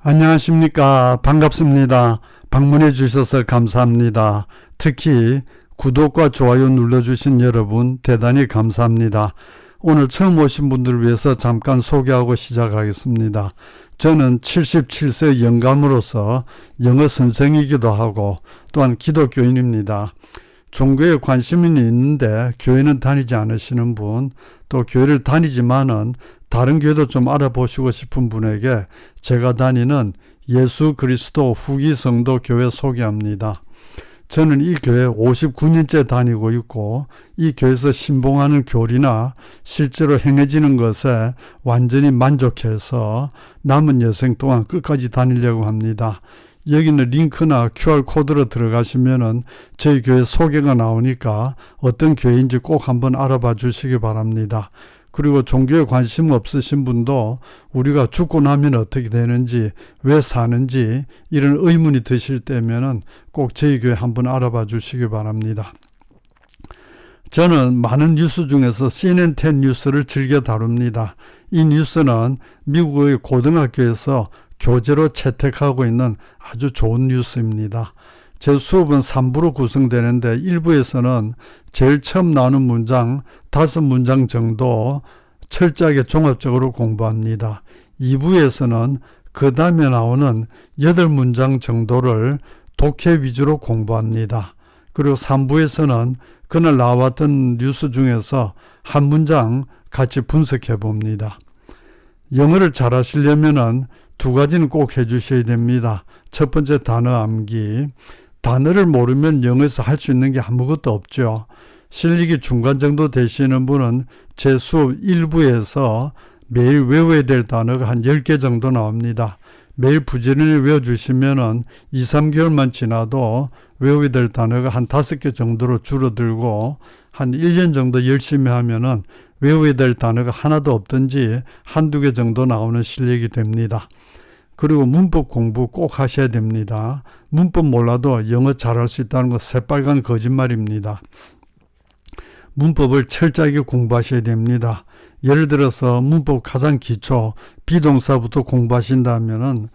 안녕하십니까. 반갑습니다. 방문해 주셔서 감사합니다. 특히 구독과 좋아요 눌러주신 여러분 대단히 감사합니다. 오늘 처음 오신 분들을 위해서 잠깐 소개하고 시작하겠습니다. 저는 77세 영감으로서 영어 선생이기도 하고 또한 기독교인입니다. 종교에 관심이 있는데 교회는 다니지 않으시는 분, 또 교회를 다니지만은 다른 교회도 좀 알아보시고 싶은 분에게 제가 다니는 예수 그리스도 후기 성도 교회 소개합니다. 저는 이 교회 59년째 다니고 있고 이 교회에서 신봉하는 교리나 실제로 행해지는 것에 완전히 만족해서 남은 여생 동안 끝까지 다니려고 합니다. 여기는 링크나 QR코드로 들어가시면은 저희 교회 소개가 나오니까 어떤 교회인지 꼭 한번 알아봐 주시기 바랍니다. 그리고 종교에 관심 없으신 분도 우리가 죽고 나면 어떻게 되는지, 왜 사는지 이런 의문이 드실 때면은 꼭 저희 교회 한번 알아봐 주시기 바랍니다. 저는 많은 뉴스 중에서 CNN10 뉴스를 즐겨 다룹니다. 이 뉴스는 미국의 고등학교에서 교재로 채택하고 있는 아주 좋은 뉴스입니다. 제 수업은 3부로 구성되는데 1부에서는 제일 처음 나오는 문장 5문장 정도 철저하게 종합적으로 공부합니다. 2부에서는 그 다음에 나오는 8문장 정도를 독해 위주로 공부합니다. 그리고 3부에서는 그날 나왔던 뉴스 중에서 한 문장 같이 분석해 봅니다. 영어를 잘하시려면은 2가지는 꼭 해주셔야 됩니다. 첫 번째 단어 암기. 단어를 모르면 영어에서 할 수 있는 게 아무것도 없죠. 실력이 중간 정도 되시는 분은 제 수업 1부에서 매일 외워야 될 단어가 한 10개 정도 나옵니다. 매일 부지런히 외워주시면은 2, 3개월만 지나도 외워야 될 단어가 한 5개 정도로 줄어들고 한 1년 정도 열심히 하면은 외워야 될 단어가 하나도 없든지 한두 개 정도 나오는 실력이 됩니다. 그리고 문법 공부 꼭 하셔야 됩니다. 문법 몰라도 영어 잘할 수 있다는 거 새빨간 거짓말입니다. 문법을 철저하게 공부하셔야 됩니다. 예를 들어서 문법 가장 기초 비동사부터 공부하신다면은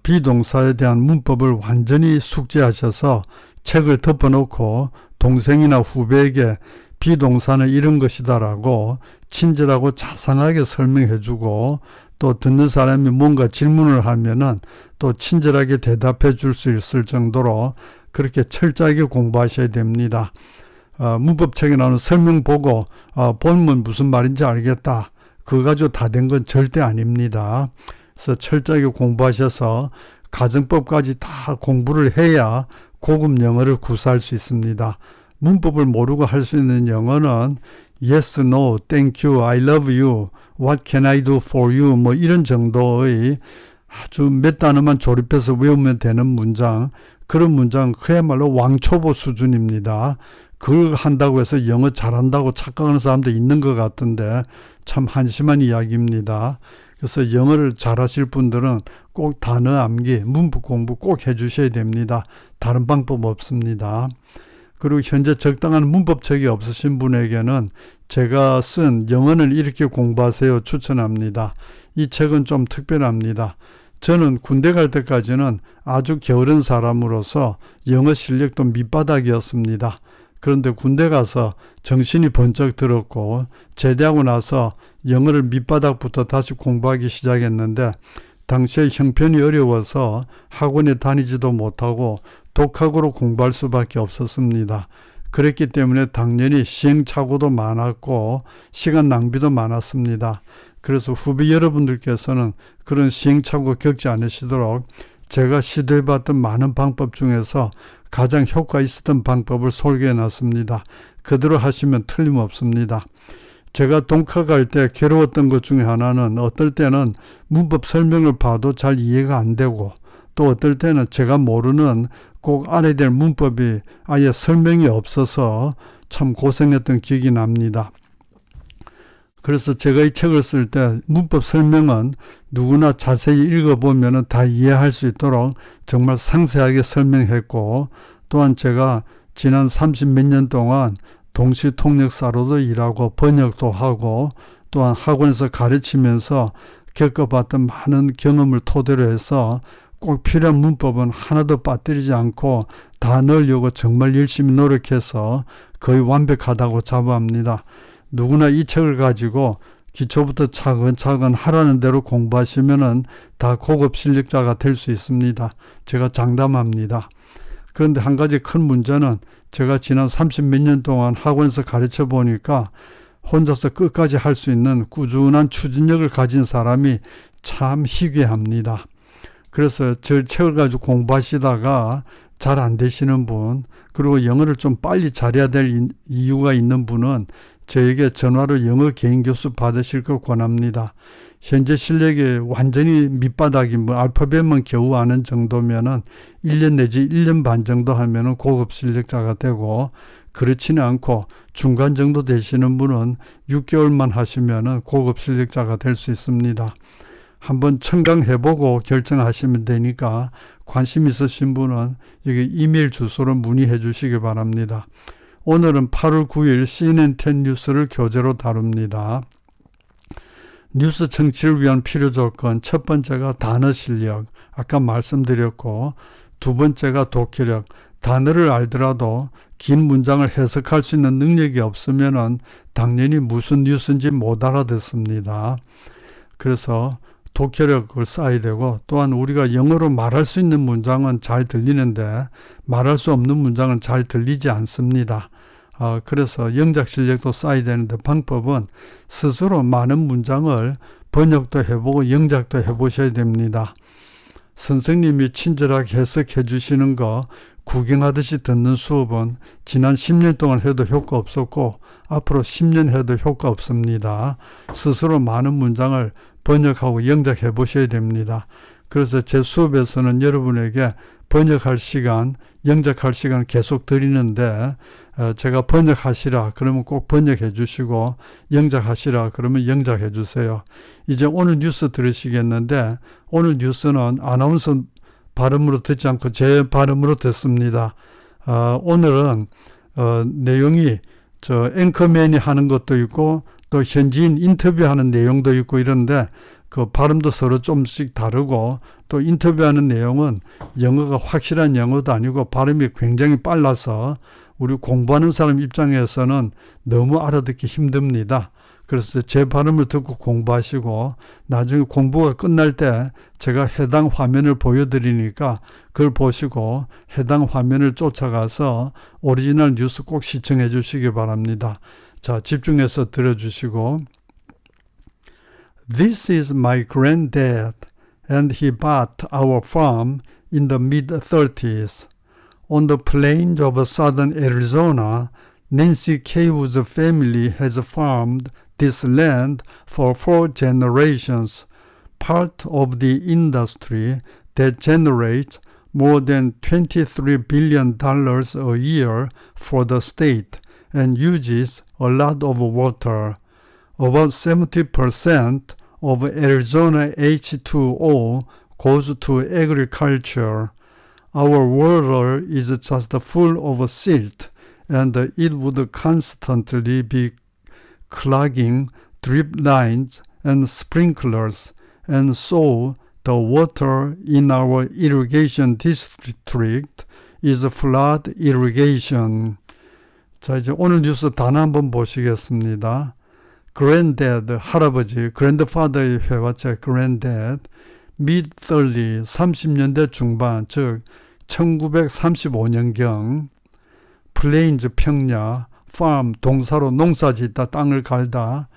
비동사에 대한 문법을 완전히 숙지하셔서 책을 덮어놓고 동생이나 후배에게 비동사는 이런 것이다라고 친절하고 자상하게 설명해주고 또 듣는 사람이 뭔가 질문을 하면은 또 친절하게 대답해 줄 수 있을 정도로 그렇게 철저하게 공부하셔야 됩니다. 문법책에 나오는 설명 보고 보면 무슨 말인지 알겠다. 그거 가지고 다 된 건 절대 아닙니다. 그래서 철저하게 공부하셔서 가정법까지 다 공부를 해야 고급 영어를 구사할 수 있습니다. 문법을 모르고 할 수 있는 영어는 yes, no, thank you, I love you, what can I do for you 뭐 이런 정도의 아주 몇 단어만 조립해서 외우면 되는 문장, 그런 문장 그야말로 왕초보 수준입니다. 그걸 한다고 해서 영어 잘한다고 착각하는 사람도 있는 것 같은데 참 한심한 이야기입니다. 그래서 영어를 잘하실 분들은 꼭 단어 암기, 문법 공부 꼭 해주셔야 됩니다. 다른 방법 없습니다. 그리고 현재 적당한 문법책이 없으신 분에게는 제가 쓴 영어는 이렇게 공부하세요 추천합니다. 이 책은 좀 특별합니다. 저는 군대 갈 때까지는 아주 게으른 사람으로서 영어 실력도 밑바닥이었습니다. 그런데 군대 가서 정신이 번쩍 들었고 제대하고 나서 영어를 밑바닥부터 다시 공부하기 시작했는데 당시에 형편이 어려워서 학원에 다니지도 못하고 독학으로 공부할 수밖에 없었습니다. 그랬기 때문에 당연히 시행착오도 많았고 시간 낭비도 많았습니다. 그래서 후배 여러분들께서는 그런 시행착오 겪지 않으시도록 제가 시도해봤던 많은 방법 중에서 가장 효과 있었던 방법을 소개해 놨습니다. 그대로 하시면 틀림없습니다. 제가 독학할 때 괴로웠던 것 중에 하나는 어떨 때는 문법 설명을 봐도 잘 이해가 안 되고 또 어떨 때는 제가 모르는 꼭 알아야 될 문법이 아예 설명이 없어서 참 고생했던 기억이 납니다. 그래서 제가 이 책을 쓸 때 문법 설명은 누구나 자세히 읽어보면 다 이해할 수 있도록 정말 상세하게 설명했고 또한 제가 지난 30몇 년 동안 동시 통역사로도 일하고 번역도 하고 또한 학원에서 가르치면서 겪어봤던 많은 경험을 토대로 해서 꼭 필요한 문법은 하나도 빠뜨리지 않고 다 넣으려고 정말 열심히 노력해서 거의 완벽하다고 자부합니다. 누구나 이 책을 가지고 기초부터 차근차근 하라는 대로 공부하시면은 다 고급 실력자가 될 수 있습니다. 제가 장담합니다. 그런데 한 가지 큰 문제는 제가 지난 30몇 년 동안 학원에서 가르쳐 보니까 혼자서 끝까지 할 수 있는 꾸준한 추진력을 가진 사람이 참 희귀합니다. 그래서 저 책을 가지고 공부하시다가 잘 안 되시는 분, 그리고 영어를 좀 빨리 잘해야 될 이유가 있는 분은 저에게 전화로 영어 개인 교수 받으실 걸 권합니다. 현재 실력이 완전히 밑바닥인 분, 알파벳만 겨우 아는 정도면은 1년 내지 1년 반 정도 하면은 고급 실력자가 되고, 그렇지는 않고 중간 정도 되시는 분은 6개월만 하시면은 고급 실력자가 될 수 있습니다. 한번 청강해보고 결정하시면 되니까 관심 있으신 분은 여기 이메일 주소로 문의해 주시기 바랍니다. 오늘은 8월 9일 CNN10 뉴스를 교재로 다룹니다. 뉴스 청취를 위한 필요 조건, 첫 번째가 단어 실력, 아까 말씀드렸고, 두 번째가 독해력, 단어를 알더라도 긴 문장을 해석할 수 있는 능력이 없으면 당연히 무슨 뉴스인지 못 알아듣습니다. 그래서 독해력을 쌓아야 되고, 또한 우리가 영어로 말할 수 있는 문장은 잘 들리는데 말할 수 없는 문장은 잘 들리지 않습니다. 그래서 영작 실력도 쌓아야 되는데 방법은 스스로 많은 문장을 번역도 해보고 영작도 해보셔야 됩니다. 선생님이 친절하게 해석해 주시는 거 구경하듯이 듣는 수업은 지난 10년 동안 해도 효과 없었고 앞으로 10년 해도 효과 없습니다. 스스로 많은 문장을 번역하고 영작해 보셔야 됩니다. 그래서 제 수업에서는 여러분에게 번역할 시간, 영작할 시간 계속 드리는데 제가 번역하시라 그러면 꼭 번역해 주시고 영작하시라 그러면 영작해 주세요. 이제 오늘 뉴스 들으시겠는데 오늘 뉴스는 아나운서 발음으로 듣지 않고 제 발음으로 듣습니다. 오늘은 내용이 저 앵커맨이 하는 것도 있고 또 현지인 인터뷰하는 내용도 있고 이런데 그 발음도 서로 좀씩 다르고 또 인터뷰하는 내용은 영어가 확실한 영어도 아니고 발음이 굉장히 빨라서 우리 공부하는 사람 입장에서는 너무 알아듣기 힘듭니다. 그래서 제 발음을 듣고 공부하시고 나중에 공부가 끝날 때 제가 해당 화면을 보여드리니까 그걸 보시고 해당 화면을 쫓아가서 오리지널 뉴스 꼭 시청해 주시기 바랍니다. 자, 집중해서 들어주시고 This is my granddad and he bought our farm in the mid-30s. On the plains of southern Arizona, Nancy Kaywood's family has farmed this land for 4 generations, part of the industry that generates more than $23 billion a year for the state and uses a lot of water. About 70% of Arizona H2O goes to agriculture. Our water is just full of silt, and it would constantly be clogging drip lines and sprinklers, and so the water in our irrigation district is flood irrigation. 자, 이제 오늘 뉴스 단어 한번 보시겠습니다. granddad, 할아버지, grandfather의 회화체 granddad, mid-30, 30년대 중반, 즉 1935년경, plains, 평야, farm, 동사로 농사짓다, 땅을 갈다,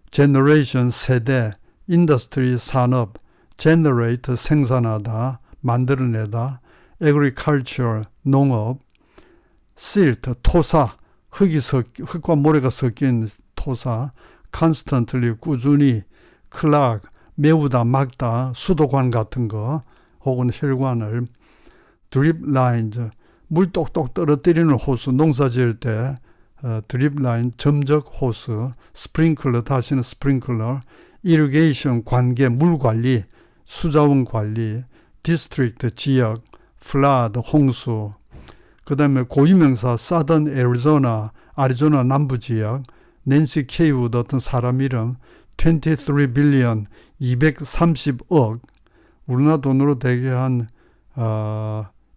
generation, 세대, industry, 산업, generate, 생산하다, 만들어내다, agriculture, 농업, silt, 토사, 흙과 모래가 섞인 토사, constantly, 꾸준히, clog, 메우다, 막다, 수도관 같은 거, 혹은 혈관을, drip lines, 물 똑똑 떨어뜨리는 호수, 농사 지을 때, 드립 라인, 점적 호수, 스프링클러, 다시는 스프링클러, irrigation, 관계, 물 관리, 수자원 관리, district, 지역, flood, 홍수, 그 다음에 고유명사, southern Arizona, 아리조나 남부 지역, 낸시 케이우드 어떤 사람 이름, 23 billion, 230억, 우리나라 돈으로 되게 한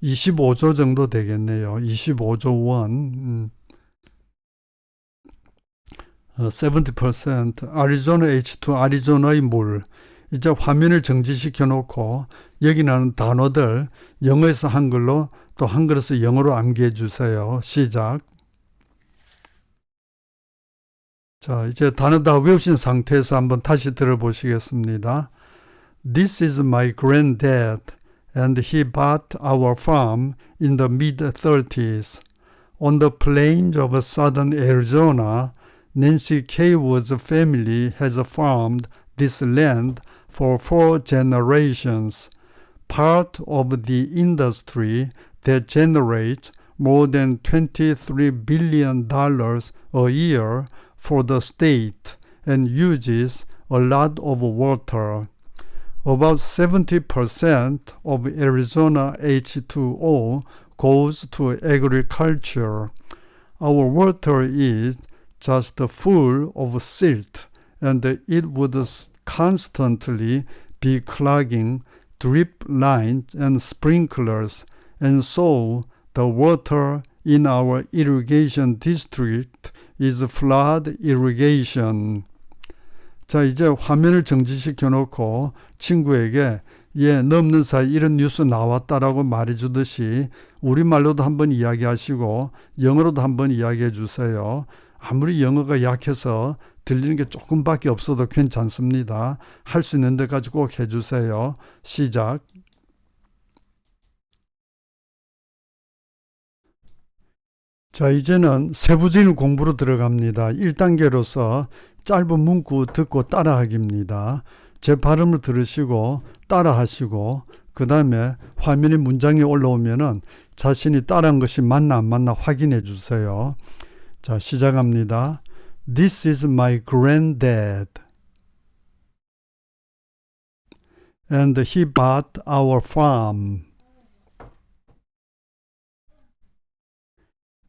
25조 정도 되겠네요. 25조 원. 70% 아리조나 H2, 아리조나의 물. 이제 화면을 정지시켜 놓고 여기 나오는 단어들 영어에서 한글로 또 한글에서 영어로 암기해 주세요. 시작. 자, 이제 단어 다 외우신 상태에서 한번 다시 들어보시겠습니다. This is my granddad and he bought our farm in the mid-30s. On the plains of southern Arizona, Nancy K. Wood's family has farmed this land for 4 generations, part of the industry that generates more than $23 billion a year for the state and uses a lot of water. About 70% of Arizona H2O goes to agriculture. Our water is just full of silt, and it would constantly be clogging drip lines and sprinklers, and so the water in our irrigation district is flood irrigation. 자, 이제 화면을 정지시켜 놓고 친구에게 너 없는 사이 이런 뉴스 나왔다라고 말해주듯이 우리말로도 한번 이야기하시고 영어로도 한번 이야기해 주세요. 아무리 영어가 약해서 들리는 게 조금밖에 없어도 괜찮습니다. 할 수 있는 데까지 꼭 해주세요. 시작. 자, 이제는 세부적인 공부로 들어갑니다. 1단계로서 짧은 문구 듣고 따라하기입니다. 제 발음을 들으시고 따라하시고 그 다음에 화면에 문장이 올라오면은 자신이 따라한 것이 맞나 안 맞나 확인해 주세요. 자, 시작합니다. This is my granddad. And he bought our farm.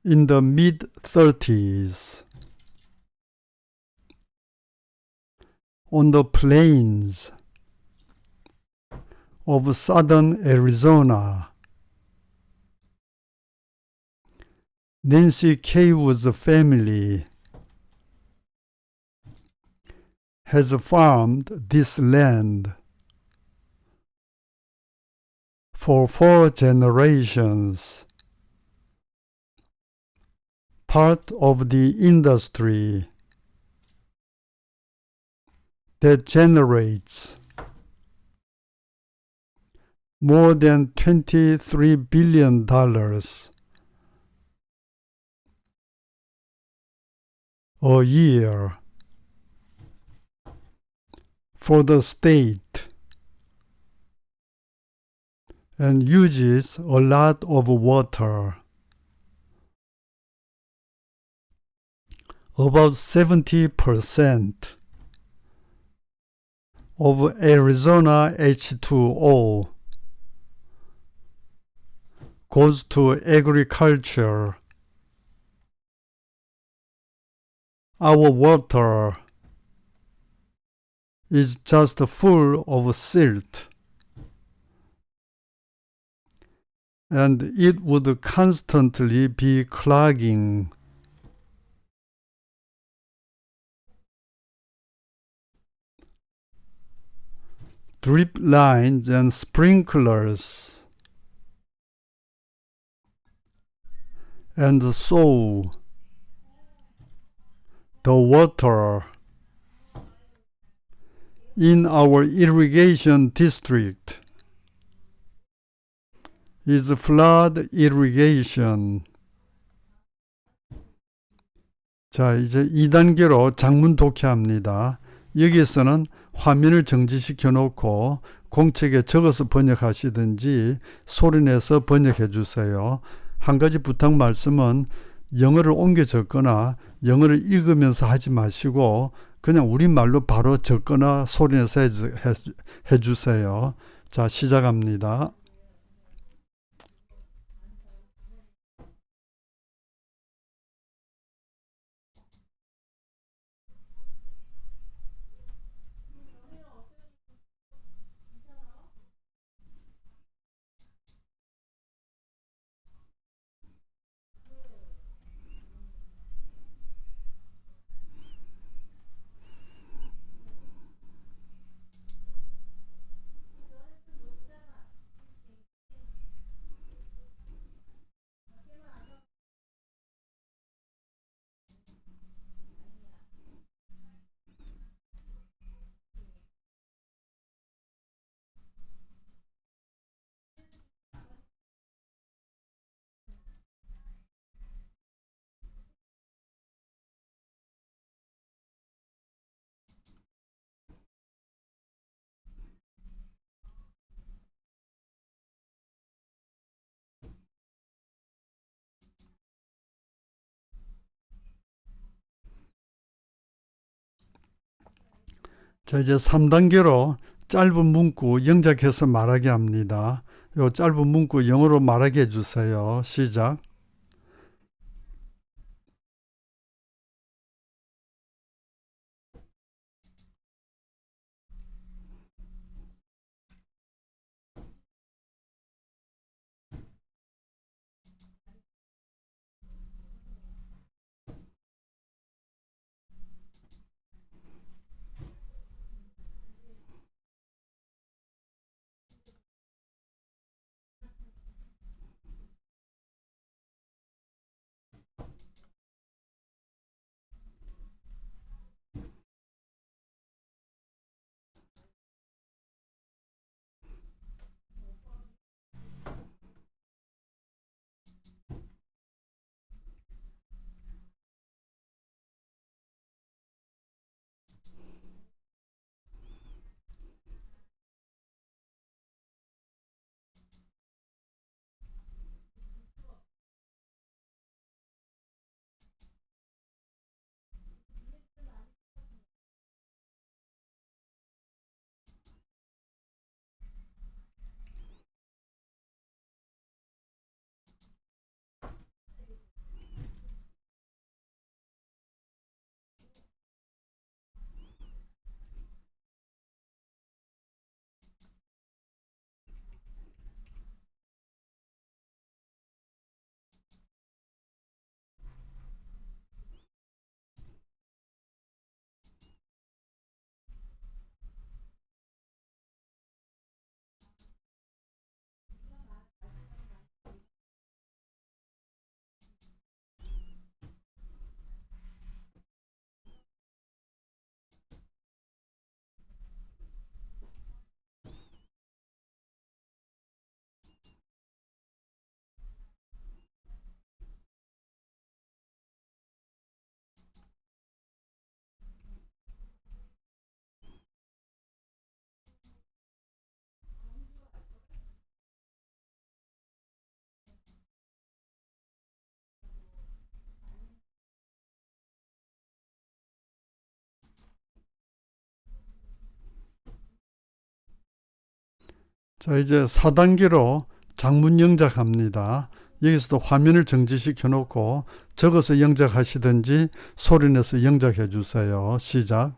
In the mid-30s. On the plains of southern Arizona. Nancy K. Wood's family has farmed this land for 4 generations, part of the industry that generates more than $23 billion a year for the state and uses a lot of water. About 70% of Arizona H2O goes to agriculture. Our water is just full of silt, and it would constantly be clogging drip lines and sprinklers, and so the water in our irrigation district is flood irrigation. 자, 이제 2단계로 장문 독해합니다. 여기에서는 화면을 정지시켜 놓고 공책에 적어서 번역하시든지 소리내서 번역해 주세요. 한 가지 부탁 말씀은 영어를 옮겨 적거나 영어를 읽으면서 하지 마시고 그냥 우리말로 바로 적거나 소리내서 해 주세요. 자, 시작합니다. 자, 이제 3단계로 짧은 문구 영작해서 말하게 합니다. 요 짧은 문구 영어로 말하게 해주세요. 시작. 자, 이제 4단계로 장문 영작합니다. 여기서도 화면을 정지시켜 놓고 적어서 영작하시든지 소리내서 영작해 주세요. 시작.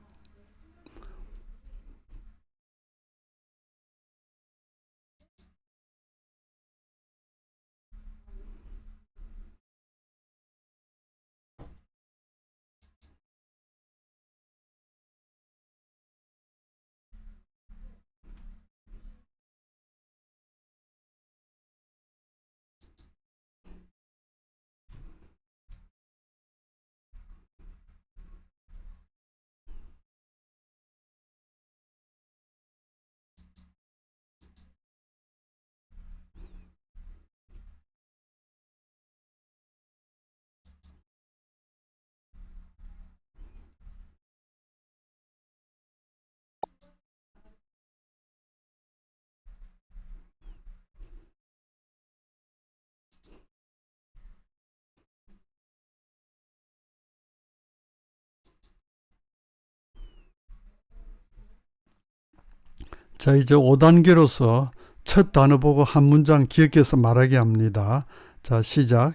자, 이제 5단계로서 첫 단어 보고 한 문장 기억해서 말하게 합니다. 자, 시작.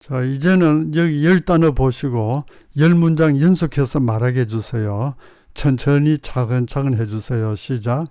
자, 이제는 여기 10단어 보시고 10문장 연속해서 말하게 해주세요. 천천히 차근차근 해주세요. 시작.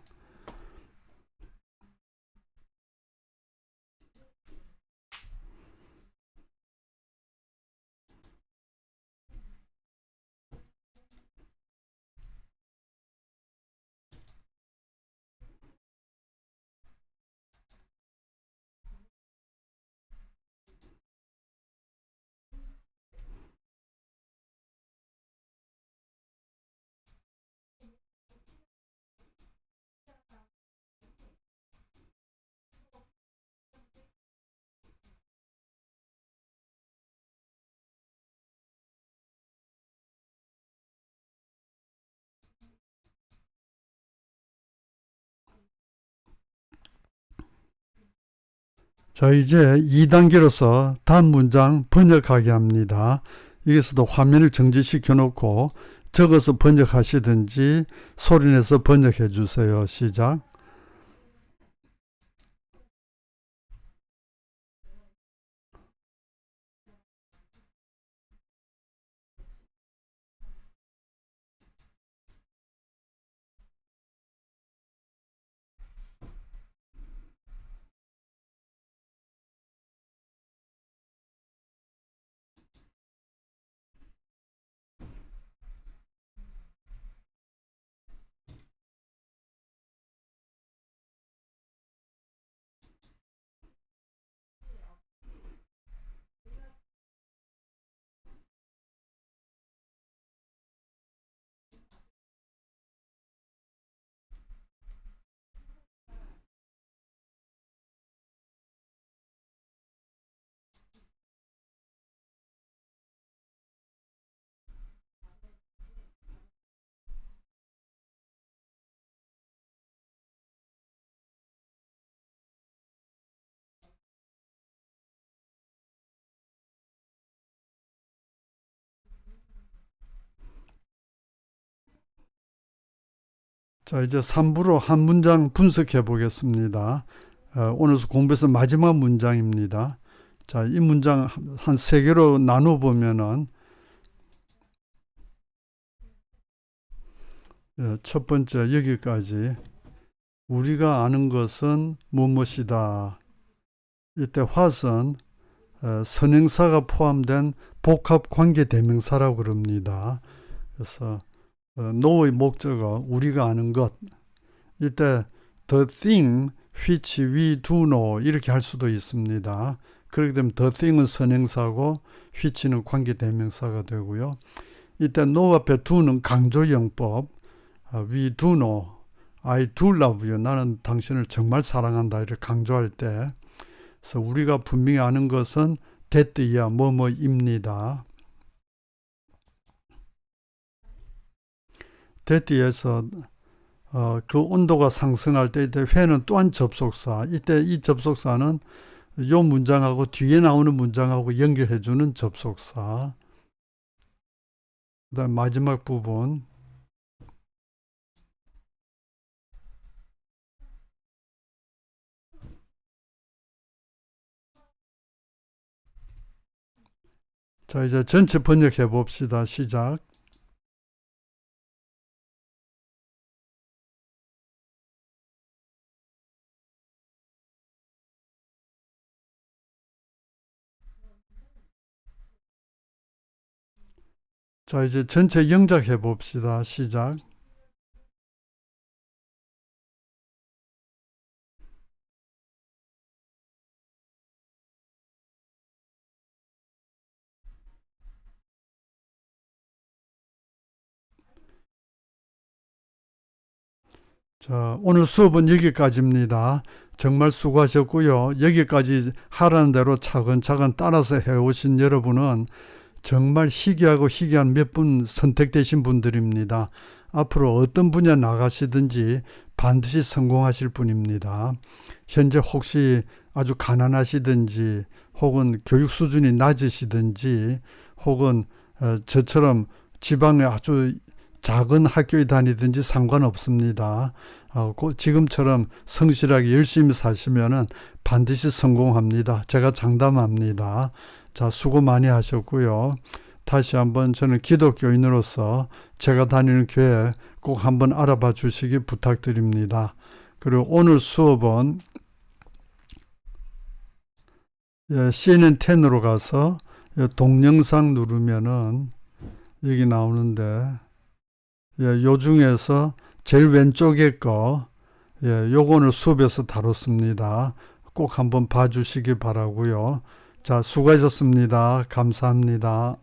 자, 이제 2단계로서 다음 문장 번역하게 합니다. 여기서도 화면을 정지시켜 놓고 적어서 번역하시든지 소리내서 번역해 주세요. 시작. 자, 이제 3부로 한 문장 분석해 보겠습니다. 오늘 공부에서 마지막 문장입니다. 자, 이 문장 한 3개로 나눠 보면은 첫 번째 여기까지 우리가 아는 것은 무엇이다. 이때 what은 선행사가 포함된 복합관계대명사라고 그럽니다. 그래서 know의 목적어 우리가 아는 것, 이때 the thing which we do know 이렇게 할 수도 있습니다. 그렇게 되면 the thing은 선행사고 which는 관계대명사가 되고요. 이때 know 앞에 do는 강조형법, we do know, I do love you, 나는 당신을 정말 사랑한다 이렇게 강조할 때, 그래서 우리가 분명히 아는 것은 that이야 뭐뭐입니다. that에서 그 온도가 상승할 때 이때 when은 또한 접속사, 이때 이 접속사는 이 문장하고 뒤에 나오는 문장하고 연결해주는 접속사. 그 다음 마지막 부분 자, 이제 전체 번역해 봅시다. 시작. 자, 이제 전체 영작해 봅시다. 시작. 자, 오늘 수업은 여기까지입니다. 정말 수고하셨고요. 여기까지 하라는 대로 차근차근 따라서 해오신 여러분은 정말 희귀하고 희귀한 몇 분 선택되신 분들입니다. 앞으로 어떤 분야 나가시든지 반드시 성공하실 분입니다. 현재 혹시 아주 가난하시든지 혹은 교육 수준이 낮으시든지 혹은 저처럼 지방에 아주 작은 학교에 다니든지 상관없습니다. 지금처럼 성실하게 열심히 사시면 반드시 성공합니다. 제가 장담합니다. 자, 수고 많이 하셨고요. 다시 한번 저는 기독교인으로서 제가 다니는 교회 꼭 한번 알아봐 주시기 부탁드립니다. 그리고 오늘 수업은 CNN10으로 가서 동영상 누르면은 여기 나오는데 요 중에서 제일 왼쪽에 거 요거는 수업에서 다뤘습니다. 꼭 한번 봐주시기 바라고요. 자, 수고하셨습니다. 감사합니다.